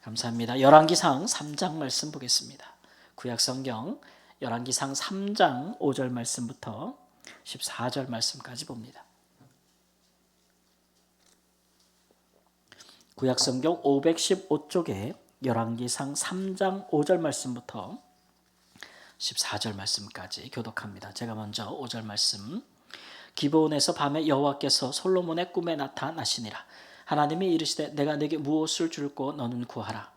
감사합니다. 열왕기상 3장 말씀 보겠습니다. 구약성경 열왕기상 3장 5절 말씀부터 14절 말씀까지 봅니다. 구약성경 515쪽에 열왕기상 3장 5절 말씀부터 14절 말씀까지 교독합니다. 제가 먼저 5절 말씀. 기브온에서 밤에 여호와께서 솔로몬의 꿈에 나타나시니라. 하나님이 이르시되 내가 네게 무엇을 줄고 너는 구하라.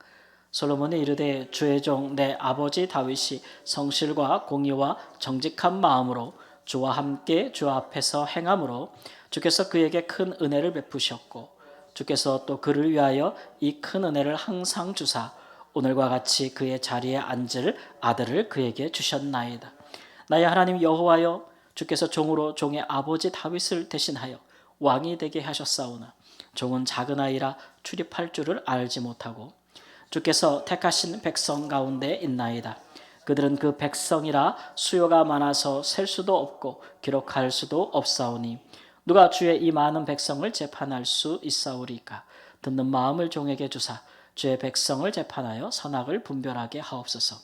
솔로몬이 이르되 주의 종 내 아버지 다윗이 성실과 공의와 정직한 마음으로 주와 함께 주 앞에서 행함으로 주께서 그에게 큰 은혜를 베푸셨고 주께서 또 그를 위하여 이 큰 은혜를 항상 주사 오늘과 같이 그의 자리에 앉을 아들을 그에게 주셨나이다. 나의 하나님 여호와여, 주께서 종으로 종의 아버지 다윗을 대신하여 왕이 되게 하셨사오나 종은 작은 아이라 출입할 줄을 알지 못하고 주께서 택하신 백성 가운데 있나이다. 그들은 그 백성이라 수요가 많아서 셀 수도 없고 기록할 수도 없사오니 누가 주의 이 많은 백성을 재판할 수 있사오리까. 듣는 마음을 종에게 주사 주의 백성을 재판하여 선악을 분별하게 하옵소서.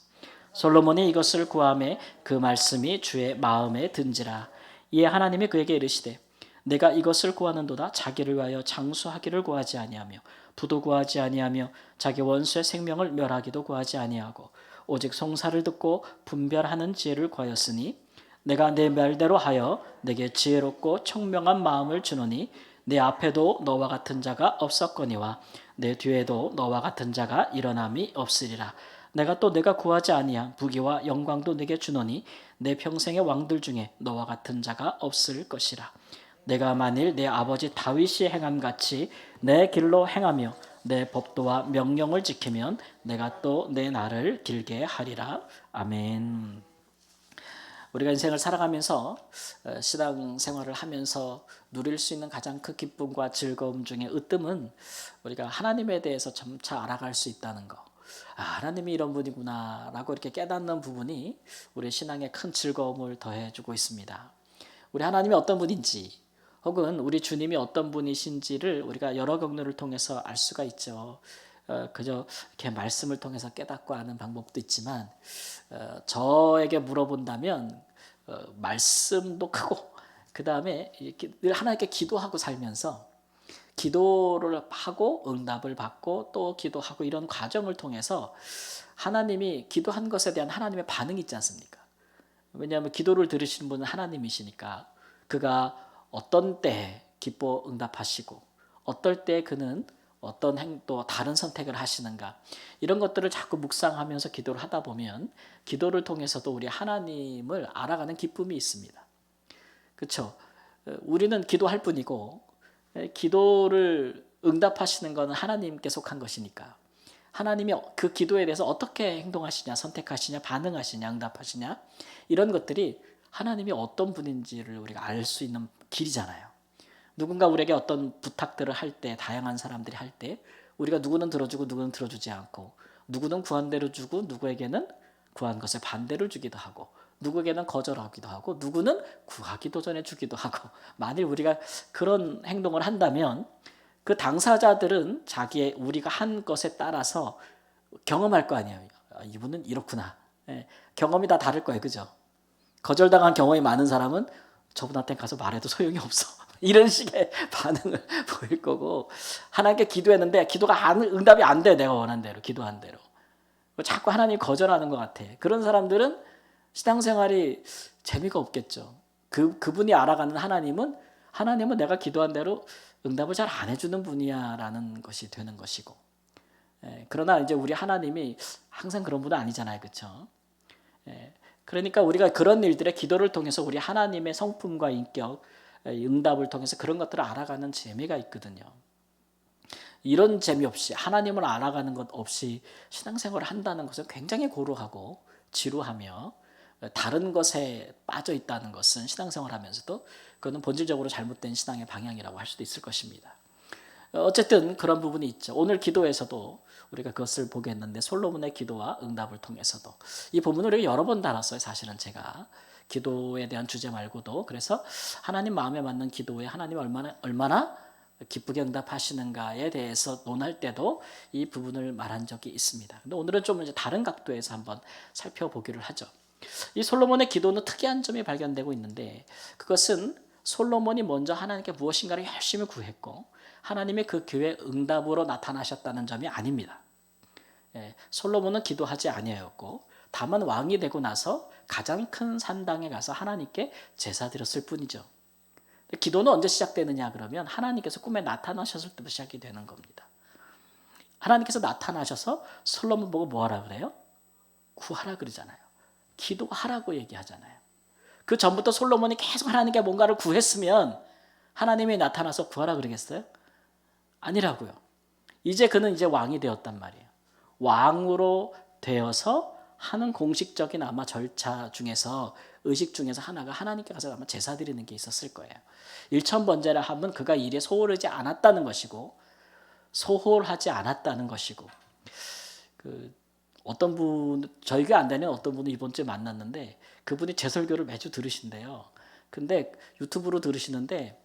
솔로몬이 이것을 구하매 그 말씀이 주의 마음에 든지라. 이에 하나님이 그에게 이르시되 내가 이것을 구하는도다. 자기를 위하여 장수하기를 구하지 아니하며 부도 구하지 아니하며 자기 원수의 생명을 멸하기도 구하지 아니하고 오직 송사를 듣고 분별하는 지혜를 구하였으니 내가 내 말대로 하여 내게 지혜롭고 청명한 마음을 주노니 내 앞에도 너와 같은 자가 없었거니와 내 뒤에도 너와 같은 자가 일어남이 없으리라. 내가 또 내가 구하지 아니한 부귀와 영광도 내게 주노니 내 평생의 왕들 중에 너와 같은 자가 없을 것이라. 내가 만일 내 아버지 다윗이 행함같이 내 길로 행하며 내 법도와 명령을 지키면 내가 또 내 날을 길게 하리라. 아멘. 우리가 인생을 살아가면서 신앙 생활을 하면서 누릴 수 있는 가장 큰 기쁨과 즐거움 중에 으뜸은 우리가 하나님에 대해서 점차 알아갈 수 있다는 거. 하나님이 이런 분이구나 라고 이렇게 깨닫는 부분이 우리 신앙에 큰 즐거움을 더해주고 있습니다. 우리 하나님이 어떤 분인지 혹은 우리 주님이 어떤 분이신지를 우리가 여러 경로를 통해서 알 수가 있죠. 그저 이렇게 말씀을 통해서 깨닫고 아는 방법도 있지만 저에게 물어본다면 말씀도 크고 그 다음에 늘 하나님께 기도하고 살면서 기도를 하고 응답을 받고 또 기도하고 이런 과정을 통해서 하나님이 기도한 것에 대한 하나님의 반응이 있지 않습니까? 왜냐하면 기도를 들으시는 분은 하나님이시니까 그가 어떤 때에 기뻐 응답하시고 어떨 때 그는 어떤 또 다른 선택을 하시는가 이런 것들을 자꾸 묵상하면서 기도를 하다 보면 기도를 통해서도 우리 하나님을 알아가는 기쁨이 있습니다. 그렇죠? 우리는 기도할 뿐이고 기도를 응답하시는 것은 하나님께 속한 것이니까 하나님이 그 기도에 대해서 어떻게 행동하시냐, 선택하시냐, 반응하시냐, 응답하시냐 이런 것들이 하나님이 어떤 분인지를 우리가 알 수 있는 길이잖아요. 누군가 우리에게 어떤 부탁들을 할 때, 다양한 사람들이 할 때 우리가 누구는 들어주고 누구는 들어주지 않고 누구는 구한 대로 주고 누구에게는 구한 것에 반대를 주기도 하고 누구에게는 거절하기도 하고 누구는 구하기도 전에 주기도 하고 만일 우리가 그런 행동을 한다면 그 당사자들은 자기의 우리가 한 것에 따라서 경험할 거 아니에요. 이분은 이렇구나. 경험이 다 다를 거예요. 그죠? 거절당한 경험이 많은 사람은 저분한테 가서 말해도 소용이 없어. 이런 식의 반응을 보일 거고 하나님께 기도했는데 기도가 응답이 안 돼. 내가 원한 대로 기도한 대로. 자꾸 하나님이 거절하는 것 같아. 그런 사람들은 신앙생활이 재미가 없겠죠. 그분이 알아가는 하나님은 내가 기도한 대로 응답을 잘 안 해주는 분이야 라는 것이 되는 것이고 그러나 이제 우리 하나님이 항상 그런 분은 아니잖아요. 그렇죠? 그러니까 우리가 그런 일들의 기도를 통해서 우리 하나님의 성품과 인격, 응답을 통해서 그런 것들을 알아가는 재미가 있거든요. 이런 재미 없이 하나님을 알아가는 것 없이 신앙생활을 한다는 것은 굉장히 고루하고 지루하며 다른 것에 빠져 있다는 것은 신앙생활을 하면서도 그거는 본질적으로 잘못된 신앙의 방향이라고 할 수도 있을 것입니다. 어쨌든 그런 부분이 있죠. 오늘 기도에서도 우리가 그것을 보겠는데 솔로몬의 기도와 응답을 통해서도 이 본문을 우리가 여러 번 달았어요. 사실은 제가 기도에 대한 주제 말고도 그래서 하나님 마음에 맞는 기도에 하나님 얼마나 기쁘게 응답하시는가에 대해서 논할 때도 이 부분을 말한 적이 있습니다. 근데 오늘은 좀 이제 다른 각도에서 한번 살펴보기를 하죠. 이 솔로몬의 기도는 특이한 점이 발견되고 있는데, 그것은 솔로몬이 먼저 하나님께 무엇인가를 열심히 구했고 하나님의 그 기도의 응답으로 나타나셨다는 점이 아닙니다. 솔로몬은 기도하지 아니하였고 다만 왕이 되고 나서 가장 큰 산당에 가서 하나님께 제사 드렸을 뿐이죠. 기도는 언제 시작되느냐 그러면 하나님께서 꿈에 나타나셨을 때부터 시작이 되는 겁니다. 하나님께서 나타나셔서 솔로몬 보고 뭐하라 그래요? 구하라 그러잖아요. 기도하라고 얘기하잖아요. 그 전부터 솔로몬이 계속 하나님께 뭔가를 구했으면 하나님이 나타나서 구하라 그러겠어요? 아니라고요. 이제 그는 이제 왕이 되었단 말이에요. 왕으로 되어서 하는 공식적인 아마 절차 중에서, 의식 중에서 하나가 하나님께 가서 아마 제사 드리는 게 있었을 거예요. 일천번제라 하면 그가 일에 소홀하지 않았다는 것이고, 소홀하지 않았다는 것이고, 어떤 분, 저희 교회 안 다니는 어떤 분은 이번 주에 만났는데 그분이 제 설교를 매주 들으신대요. 근데 유튜브로 들으시는데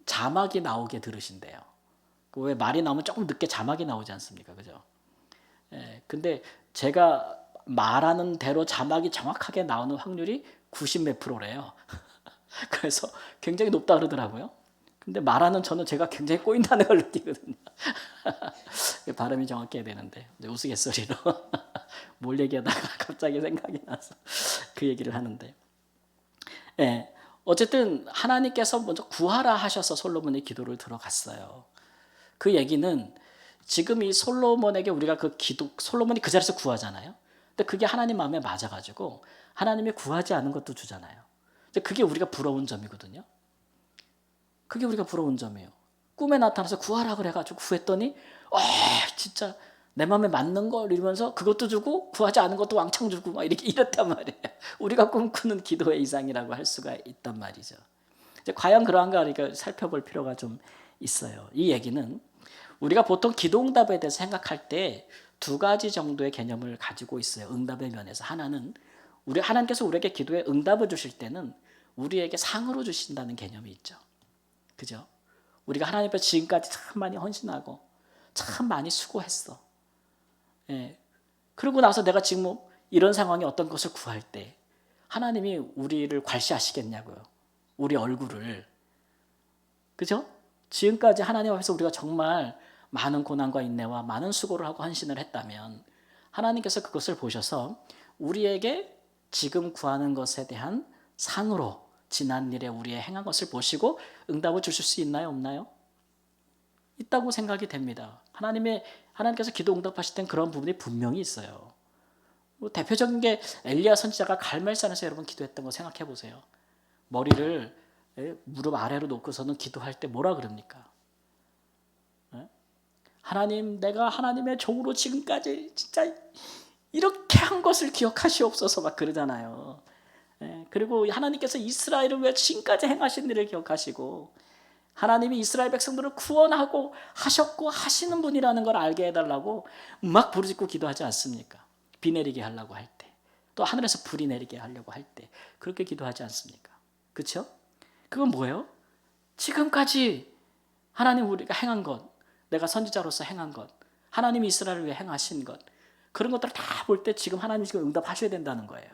자막이 나오게 들으신대요. 왜 말이 나오면 조금 늦게 자막이 나오지 않습니까? 그죠? 근데 제가 말하는 대로 자막이 정확하게 나오는 확률이 90몇 프로래요. 그래서 굉장히 높다 그러더라고요. 근데 말하는 저는 제가 굉장히 꼬인다는 걸 느끼거든요. 발음이 정확해야 되는데 우스갯소리로 뭘 얘기하다가 갑자기 생각이 나서 그 얘기를 하는데, 어쨌든 하나님께서 먼저 구하라 하셔서 솔로몬의 기도를 들어갔어요. 그 얘기는 지금 이 솔로몬에게 우리가 솔로몬이 그 자리에서 구하잖아요. 근데 그게 하나님 마음에 맞아가지고 하나님이 구하지 않은 것도 주잖아요. 그게 우리가 부러운 점이거든요. 그게 우리가 부러운 점이에요. 꿈에 나타나서 구하라 그래가지고 구했더니 진짜 내 마음에 맞는 걸 이러면서 그것도 주고 구하지 않은 것도 왕창 주고 막 이랬단 말이에요. 우리가 꿈꾸는 기도의 이상이라고 할 수가 있단 말이죠. 이제 과연 그러한가 우리가 살펴볼 필요가 좀 있어요. 이 얘기는 우리가 보통 기도 응답에 대해서 생각할 때 두 가지 정도의 개념을 가지고 있어요. 응답의 면에서. 하나는 하나님께서 우리에게 기도에 응답을 주실 때는 우리에게 상으로 주신다는 개념이 있죠. 그죠? 우리가 하나님 앞에 지금까지 참 많이 헌신하고 참 많이 수고했어. 그러고 나서 내가 지금 이런 상황에 어떤 것을 구할 때 하나님이 우리를 괄시하시겠냐고요. 우리 얼굴을. 그죠? 지금까지 하나님 앞에서 우리가 정말 많은 고난과 인내와 많은 수고를 하고 헌신을 했다면 하나님께서 그것을 보셔서 우리에게 지금 구하는 것에 대한 상으로 지난 일에 우리의 행한 것을 보시고 응답을 주실 수 있나요? 없나요? 있다고 생각이 됩니다. 하나님께서 기도 응답하실 땐 그런 부분이 분명히 있어요. 대표적인 게 엘리야 선지자가 갈멜산에서 여러분 기도했던 거 생각해 보세요. 머리를 무릎 아래로 놓고서는 기도할 때 뭐라 그럽니까? 하나님, 내가 하나님의 종으로 지금까지 진짜 이렇게 한 것을 기억하시옵소서 막 그러잖아요. 그리고 하나님께서 이스라엘을 왜 지금까지 행하신 일을 기억하시고 하나님이 이스라엘 백성들을 구원하고 하셨고 하시는 분이라는 걸 알게 해달라고 막 부르짖고 기도하지 않습니까? 비 내리게 하려고 할 때, 또 하늘에서 불이 내리게 하려고 할 때 그렇게 기도하지 않습니까? 그렇죠? 그건 뭐예요? 지금까지 하나님 우리가 행한 것, 내가 선지자로서 행한 것, 하나님이 이스라엘을 위해 행하신 것, 그런 것들을 다 볼 때 지금 하나님 지금 응답하셔야 된다는 거예요.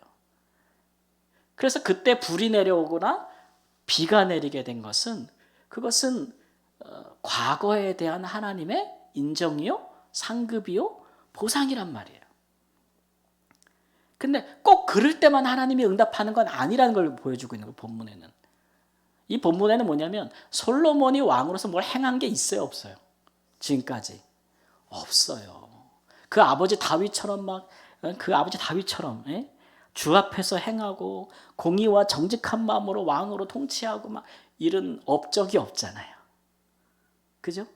그래서 그때 불이 내려오거나 비가 내리게 된 것은 그것은 과거에 대한 하나님의 인정이요, 상급이요, 보상이란 말이에요. 근데 꼭 그럴 때만 하나님이 응답하는 건 아니라는 걸 보여주고 있는 거예요, 본문에는. 이 본문에는 뭐냐면 솔로몬이 왕으로서 뭘 행한 게 있어요, 없어요? 지금까지 없어요. 그 아버지 다윗처럼 주 앞에서 행하고 공의와 정직한 마음으로 왕으로 통치하고 막 이런 업적이 없잖아요. 그죠?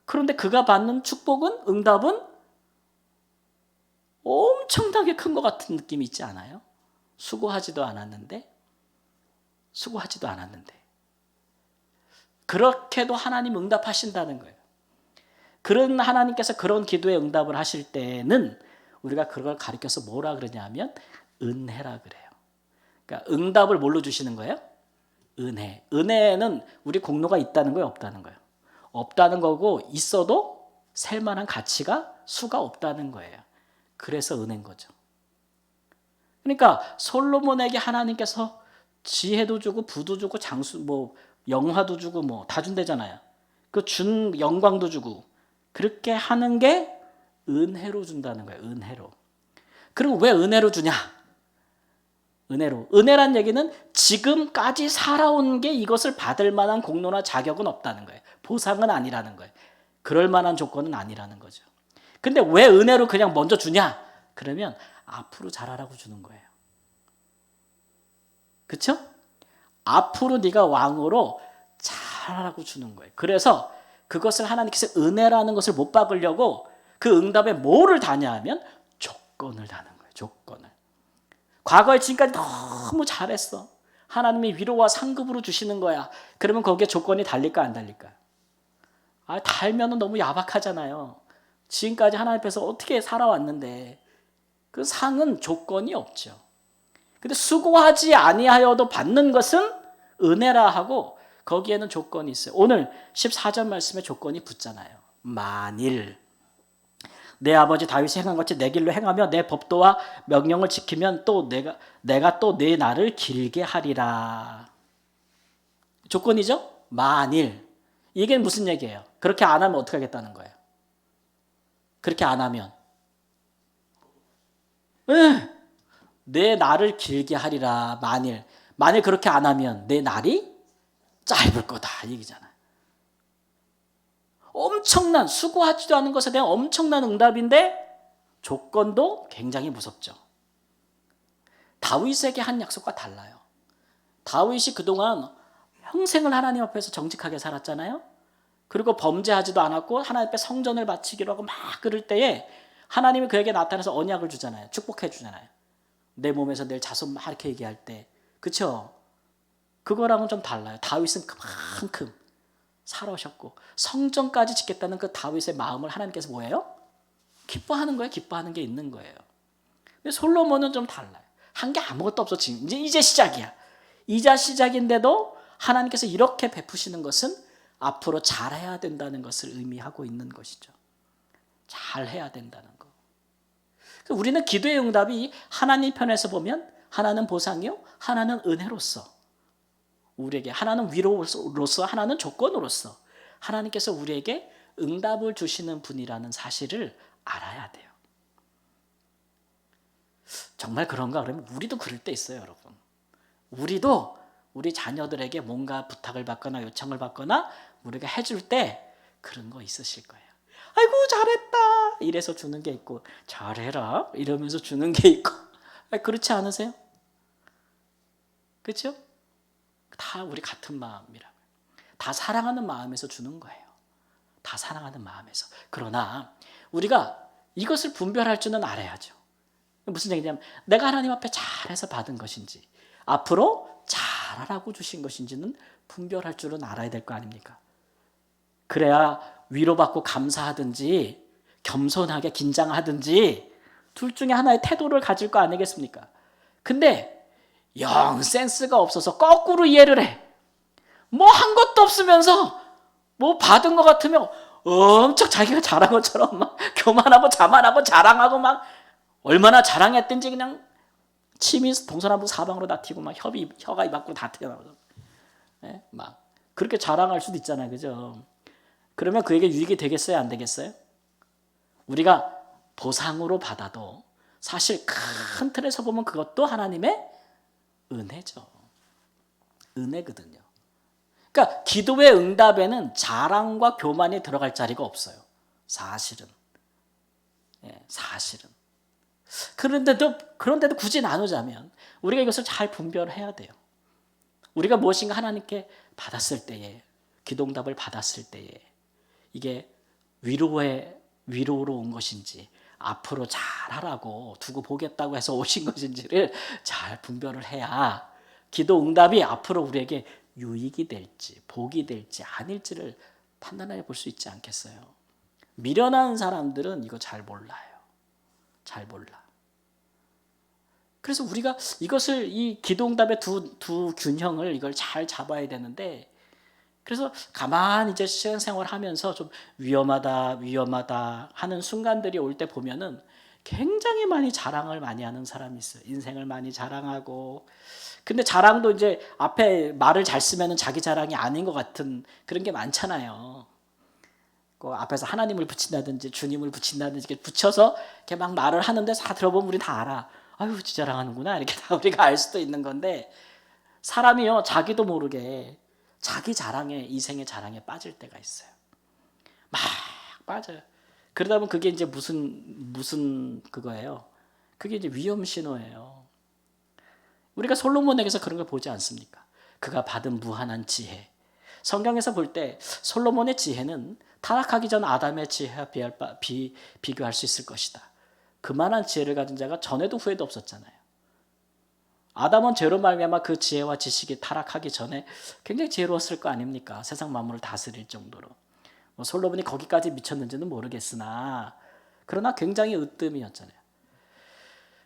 그런데 그가 받는 축복은, 응답은 엄청나게 큰 것 같은 느낌이 있지 않아요? 수고하지도 않았는데 그렇게도 하나님 응답하신다는 거예요. 그런 하나님께서 그런 기도에 응답을 하실 때는 우리가 그걸 가리켜서 뭐라 그러냐면 은혜라 그래요. 그러니까 응답을 뭘로 주시는 거예요? 은혜. 은혜는 우리 공로가 있다는 거예요, 없다는 거예요? 없다는 거고 있어도 셀 만한 가치가 수가 없다는 거예요. 그래서 은혜인 거죠. 그러니까 솔로몬에게 하나님께서 지혜도 주고 부도 주고 장수 영화도 주고 다 준대잖아요. 그 준 영광도 주고 그렇게 하는 게 은혜로 준다는 거예요. 은혜로. 그리고 왜 은혜로 주냐? 은혜로. 은혜란 얘기는 지금까지 살아온 게 이것을 받을 만한 공로나 자격은 없다는 거예요. 보상은 아니라는 거예요. 그럴 만한 조건은 아니라는 거죠. 근데 왜 은혜로 그냥 먼저 주냐? 그러면 앞으로 잘하라고 주는 거예요. 그렇죠? 앞으로 네가 왕으로 잘하라고 주는 거예요. 그래서 그것을 하나님께서 은혜라는 것을 못 박으려고 그 응답에 뭐를 다냐 하면 조건을 다는 거예요. 조건을. 과거에 지금까지 너무 잘했어. 하나님이 위로와 상급으로 주시는 거야. 그러면 거기에 조건이 달릴까 안 달릴까? 달면은 너무 야박하잖아요. 지금까지 하나님 앞에서 어떻게 살아왔는데 그 상은 조건이 없죠. 근데 수고하지 아니하여도 받는 것은 은혜라 하고 거기에는 조건이 있어요. 오늘 14절 말씀에 조건이 붙잖아요. 만일 내 아버지 다윗이 행한 것이 내 길로 행하며 내 법도와 명령을 지키면 또 내가 또 내 날을 길게 하리라. 조건이죠? 만일. 이게 무슨 얘기예요? 그렇게 안 하면 어떻게 하겠다는 거예요? 그렇게 안 하면 내 날을 길게 하리라. 만일 그렇게 안 하면 내 날이 짧을 거다 얘기잖아요. 엄청난 수고하지도 않은 것에 대한 엄청난 응답인데 조건도 굉장히 무섭죠. 다윗에게 한 약속과 달라요. 다윗이 그동안 평생을 하나님 앞에서 정직하게 살았잖아요. 그리고 범죄하지도 않았고 하나님 앞에 성전을 바치기로 하고 막 그럴 때에 하나님이 그에게 나타나서 언약을 주잖아요. 축복해 주잖아요. 내 몸에서 내 자손 막 이렇게 얘기할 때. 그렇죠? 그거랑은 좀 달라요. 다윗은 그만큼 살아오셨고 성전까지 짓겠다는 그 다윗의 마음을 하나님께서 뭐예요? 기뻐하는 거예요. 기뻐하는 게 있는 거예요. 근데 솔로몬은 좀 달라요. 한 게 아무것도 없어. 지금 이제 시작이야. 이제 시작인데도 하나님께서 이렇게 베푸시는 것은 앞으로 잘해야 된다는 것을 의미하고 있는 것이죠. 잘해야 된다는 거. 우리는 기도의 응답이 하나님 편에서 보면 하나는 보상이요, 하나는 은혜로서 우리에게 하나는 위로로서 하나는 조건으로서 하나님께서 우리에게 응답을 주시는 분이라는 사실을 알아야 돼요. 정말 그런가? 그러면 우리도 그럴 때 있어요, 여러분. 우리도 우리 자녀들에게 뭔가 부탁을 받거나 요청을 받거나 우리가 해줄 때 그런 거 있으실 거예요. 아이고 잘했다 이래서 주는 게 있고 잘해라 이러면서 주는 게 있고 그렇지 않으세요? 그렇죠? 다 우리 같은 마음이라고요. 다 사랑하는 마음에서 주는 거예요. 다 사랑하는 마음에서. 그러나 우리가 이것을 분별할 줄은 알아야죠. 무슨 얘기냐면 내가 하나님 앞에 잘해서 받은 것인지 앞으로 잘하라고 주신 것인지는 분별할 줄은 알아야 될 거 아닙니까? 그래야 위로받고 감사하든지 겸손하게 긴장하든지 둘 중에 하나의 태도를 가질 거 아니겠습니까? 근데 영 센스가 없어서 거꾸로 이해를 해. 뭐 한 것도 없으면서 뭐 받은 것 같으면 엄청 자기가 잘한 것처럼 막 교만하고 자만하고 자랑하고 막 얼마나 자랑했든지 그냥 침이 동서남북 사방으로 다 튀고 막 혀가 입 밖으로 다 튀어나오죠. 네? 막 그렇게 자랑할 수도 있잖아요, 그죠? 그러면 그에게 유익이 되겠어요, 안 되겠어요? 우리가 보상으로 받아도 사실 큰 틀에서 보면 그것도 하나님의 은혜죠. 은혜거든요. 그러니까 기도의 응답에는 자랑과 교만이 들어갈 자리가 없어요. 사실은. 예, 사실은. 그런데도 굳이 나누자면 우리가 이것을 잘 분별해야 돼요. 우리가 무엇인가 하나님께 받았을 때에 기도응답을 받았을 때에 이게 위로로 온 것인지 앞으로 잘하라고 두고 보겠다고 해서 오신 것인지를 잘 분별을 해야 기도응답이 앞으로 우리에게 유익이 될지 복이 될지 아닐지를 판단해 볼 수 있지 않겠어요? 미련한 사람들은 이거 잘 몰라요. 잘 몰라. 그래서 우리가 이것을 이 기도응답의 두 균형을 이걸 잘 잡아야 되는데 그래서 가만히 이제 신앙생활 하면서 좀 위험하다 하는 순간들이 올 때 보면은 굉장히 많이 자랑을 많이 하는 사람이 있어요. 인생을 많이 자랑하고. 근데 자랑도 이제 앞에 말을 잘 쓰면은 자기 자랑이 아닌 것 같은 그런 게 많잖아요. 그 앞에서 하나님을 붙인다든지 주님을 붙인다든지 이렇게 붙여서 이렇게 막 말을 하는데 다 들어보면 우리 다 알아. 아유, 지 자랑하는구나. 이렇게 다 우리가 알 수도 있는 건데 사람이요, 자기도 모르게 자기 자랑에, 이생의 자랑에 빠질 때가 있어요. 막 빠져요. 그러다 보면 그게 이제 무슨 그거예요. 그게 이제 위험 신호예요. 우리가 솔로몬에게서 그런 걸 보지 않습니까? 그가 받은 무한한 지혜. 성경에서 볼 때 솔로몬의 지혜는 타락하기 전 아담의 지혜와 비교할 수 있을 것이다. 그만한 지혜를 가진 자가 전에도 후에도 없었잖아요. 아담은 죄로 말미암아 그 지혜와 지식이 타락하기 전에 굉장히 지혜로웠을 거 아닙니까? 세상 만물을 다스릴 정도로. 뭐 솔로몬이 거기까지 미쳤는지는 모르겠으나 그러나 굉장히 으뜸이었잖아요.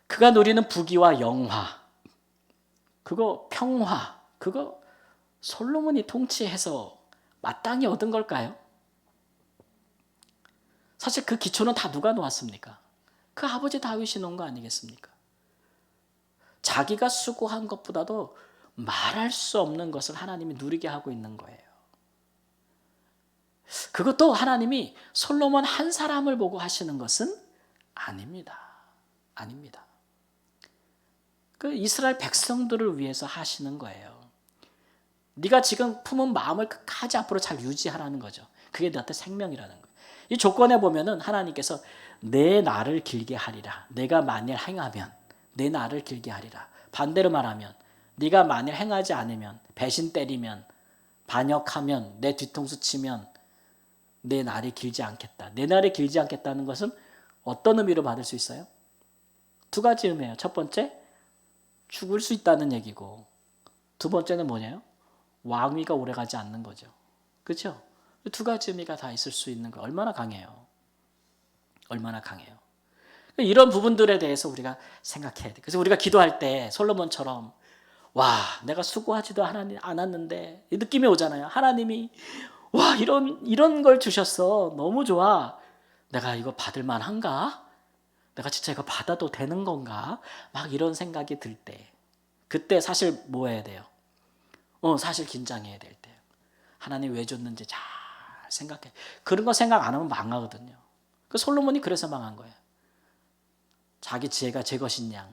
그가 누리는 부귀와 영화, 그거 평화, 그거 솔로몬이 통치해서 마땅히 얻은 걸까요? 사실 그 기초는 다 누가 놓았습니까? 그 아버지 다윗이 놓은 거 아니겠습니까? 자기가 수고한 것보다도 말할 수 없는 것을 하나님이 누리게 하고 있는 거예요. 그것도 하나님이 솔로몬 한 사람을 보고 하시는 것은 아닙니다. 아닙니다. 그 이스라엘 백성들을 위해서 하시는 거예요. 네가 지금 품은 마음을 끝까지 앞으로 잘 유지하라는 거죠. 그게 너한테 생명이라는 거예요. 이 조건에 보면은 하나님께서 내 날을 길게 하리라. 내가 만일 행하면 내 날을 길게 하리라. 반대로 말하면 네가 만일 행하지 않으면, 배신 때리면, 반역하면, 내 뒤통수 치면 내 날이 길지 않겠다. 내 날이 길지 않겠다는 것은 어떤 의미로 받을 수 있어요? 두 가지 의미예요. 첫 번째, 죽을 수 있다는 얘기고, 두 번째는 뭐냐요? 왕위가 오래가지 않는 거죠. 그렇죠? 두 가지 의미가 다 있을 수 있는 거 얼마나 강해요. 얼마나 강해요. 이런 부분들에 대해서 우리가 생각해야 돼. 그래서 우리가 기도할 때 솔로몬처럼 와, 내가 수고하지도 않았는데 이 느낌이 오잖아요. 하나님이 와, 이런 걸 주셨어. 너무 좋아. 내가 이거 받을 만한가? 내가 진짜 이거 받아도 되는 건가? 막 이런 생각이 들 때, 그때 사실 뭐 해야 돼요? 사실 긴장해야 될 때요. 하나님 왜 줬는지 잘 생각해. 그런 거 생각 안 하면 망하거든요. 그 솔로몬이 그래서 망한 거예요. 자기 지혜가 제 것인 양,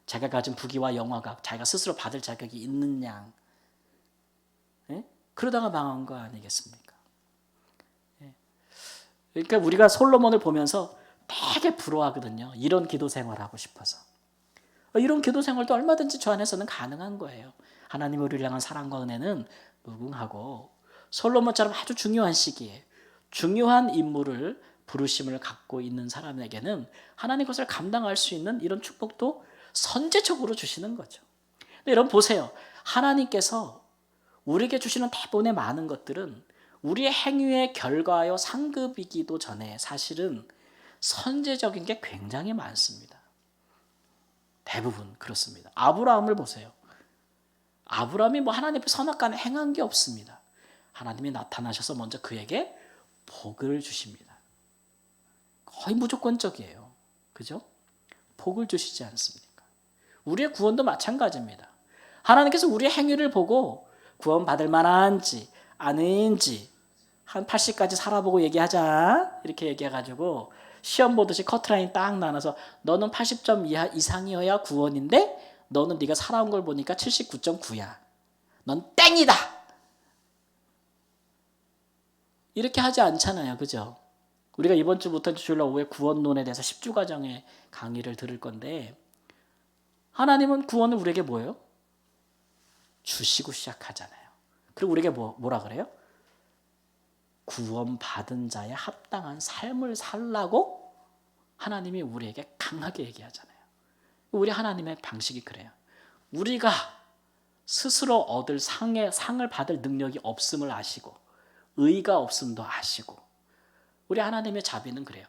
자기가 가진 부귀와 영화가 자기가 스스로 받을 자격이 있는 양, 예? 그러다가 망한 거 아니겠습니까? 예. 그러니까 우리가 솔로몬을 보면서 되게 부러워하거든요. 이런 기도 생활하고 싶어서. 이런 기도 생활도 얼마든지 저 안에서는 가능한 거예요. 하나님의 우리를 향한 사랑과 은혜는 무궁하고, 솔로몬처럼 아주 중요한 시기에 중요한 임무를 부르심을 갖고 있는 사람에게는 하나님 것을 감당할 수 있는 이런 축복도 선제적으로 주시는 거죠. 근데 여러분 보세요. 하나님께서 우리에게 주시는 대부분의 많은 것들은 우리의 행위의 결과요 상급이기도 전에 사실은 선제적인 게 굉장히 많습니다. 대부분 그렇습니다. 아브라함을 보세요. 아브라함이 뭐 하나님 앞에 선악간에 행한 게 없습니다. 하나님이 나타나셔서 먼저 그에게 복을 주십니다. 거의 무조건적이에요. 그죠? 복을 주시지 않습니까? 우리의 구원도 마찬가지입니다. 하나님께서 우리의 행위를 보고 구원받을 만한지 아닌지 한 80까지 살아보고 얘기하자 이렇게 얘기해가지고 시험 보듯이 커트라인 딱 나눠서 너는 80점 이상이어야 구원인데 너는 네가 살아온 걸 보니까 79.9야. 넌 땡이다. 이렇게 하지 않잖아요. 그죠? 우리가 이번 주부터 주일 오후에 구원론에 대해서 10주 과정의 강의를 들을 건데, 하나님은 구원을 우리에게 뭐예요? 주시고 시작하잖아요. 그리고 우리에게 뭐라 그래요? 구원받은 자의 합당한 삶을 살라고 하나님이 우리에게 강하게 얘기하잖아요. 우리 하나님의 방식이 그래요. 우리가 스스로 얻을 상을 받을 능력이 없음을 아시고 의가 없음도 아시고, 우리 하나님의 자비는 그래요.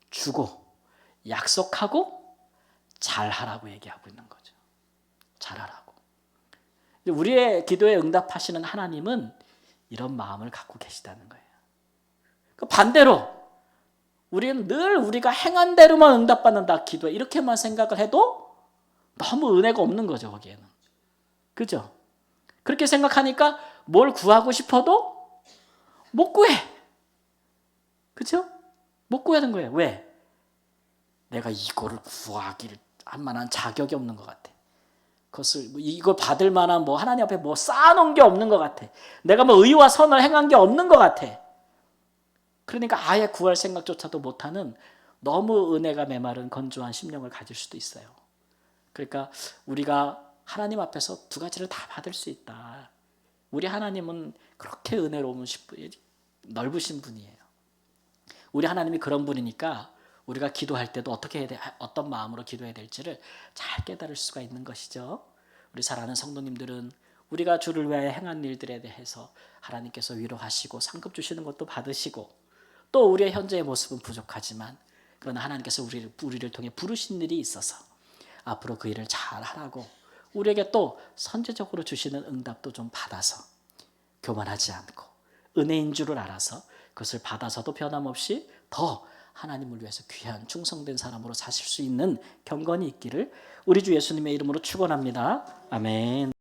주고 약속하고 잘하라고 얘기하고 있는 거죠. 잘하라고. 우리의 기도에 응답하시는 하나님은 이런 마음을 갖고 계시다는 거예요. 그 반대로 우리는 늘 우리가 행한 대로만 응답받는다 기도해 이렇게만 생각을 해도 너무 은혜가 없는 거죠. 거기에는. 그죠? 그렇게 생각하니까 뭘 구하고 싶어도 못 구해. 그죠? 못 구하는 거예요. 왜? 내가 이거를 구하기를 할 만한 자격이 없는 것 같아. 그것을 이걸 받을 만한 뭐 하나님 앞에 뭐 쌓아놓은 게 없는 것 같아. 내가 뭐 의와 선을 행한 게 없는 것 같아. 그러니까 아예 구할 생각조차도 못하는 너무 은혜가 메마른 건조한 심령을 가질 수도 있어요. 그러니까 우리가 하나님 앞에서 두 가지를 다 받을 수 있다. 우리 하나님은 그렇게 은혜로운 넓으신 분이에요. 우리 하나님이 그런 분이니까 우리가 기도할 때도 어떻게 해야 돼, 어떤 마음으로 기도해야 될지를 잘 깨달을 수가 있는 것이죠. 우리 사랑하는 성도님들은 우리가 주를 위하여 행한 일들에 대해서 하나님께서 위로하시고 상급 주시는 것도 받으시고 또 우리의 현재의 모습은 부족하지만 그러나 하나님께서 우리를 통해 부르신 일이 있어서 앞으로 그 일을 잘 하라고 우리에게 또 선제적으로 주시는 응답도 좀 받아서 교만하지 않고 은혜인 줄을 알아서 그것을 받아서도 변함없이 더 하나님을 위해서 귀한 충성된 사람으로 사실 수 있는 경건이 있기를 우리 주 예수님의 이름으로 축원합니다. 아멘.